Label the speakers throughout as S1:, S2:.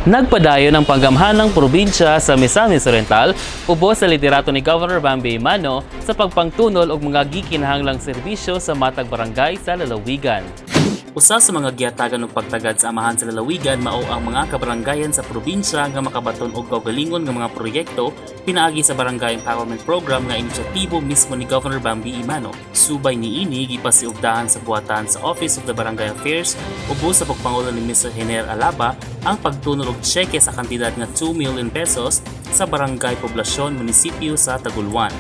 S1: Nagpadayon ang panggamhanang probinsya sa Misamis Oriental ubos sa liderato ni Governor Bambi Mano sa pagpangtunol og mga gikinahanglang serbisyo sa matag barangay sa lalawigan. Usa sa mga giyatagan ug pagtagad sa amahan sa lalawigan mao ang mga kabarangayan sa probinsya nga makabaton og kaugalingon nga mga proyekto pinaagi sa Barangay Empowerment Program nga inisyatibo mismo ni Governor Bambi Mano. Subay niini gipasiugdahan sa buhatan sa Office of the Barangay Affairs ubos sa pagpangulo ni Mr. Hener Alaba ang pagtunol og tseke sa kantidad nga 2 million pesos sa Barangay Poblacion, munisipyo sa Tagoloan.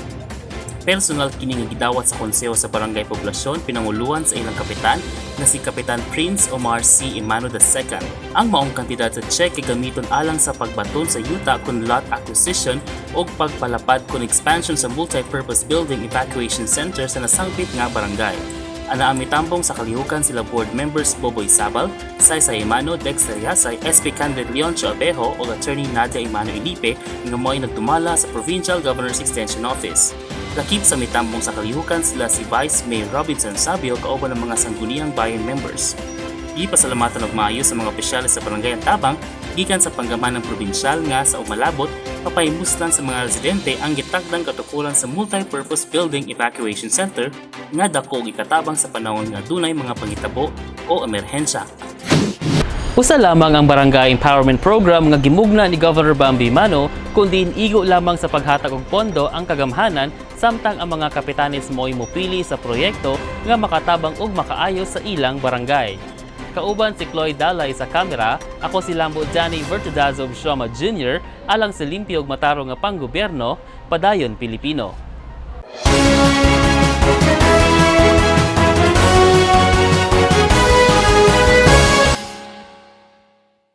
S1: Personal kini nga gidawat sa konseho sa Barangay Poblacion pinanguluan sa ilang kapitan na si Kapitan Prince Omar C. Imano II. Ang maong kantidad sa tseke gamiton alang sa pagbaton sa yuta kun lot acquisition o pagpalapad kun expansion sa multi-purpose building evacuation center sa nasangpit nga barangay. Ana ang mitambong sa kalihukan sila board members Boboy Sabal, Saysay Imano, Dexter Yasay, SP candidate Leoncio Abejo o attorney Nadia Imano Ilipe nga mo'y nagtumala sa Provincial Governor's Extension Office. Lakip sa mitambong sa kalihukan sila si Vice Mayor Robinson Sabio kauban ng mga sangguniang bayan members. Ipasalamatan og maayo sa mga opisyales sa Barangay Tabang gikan sa panggaman ng probinsyal nga sa umalabot papahimuslan sa mga residente ang gitagdang katukuran sa multi-purpose building evacuation center nga dako gikatabang sa panahon nga dunay mga pangitabo o emerhensya. Usa lamang ang Barangay Empowerment Program nga gimugna ni Governor Bambi Mano kundi igo lamang sa paghatag og pondo ang kagamhanan samtang ang mga kapitanes mo'y mupili sa proyekto nga makatabang og makaayo sa ilang barangay. Kauban si Chloe Dalay sa kamera, ako si Lambo Johnny Vertidazog Shoma Jr. alang sa limpyo og mataro nga panggobyerno, padayon Pilipino.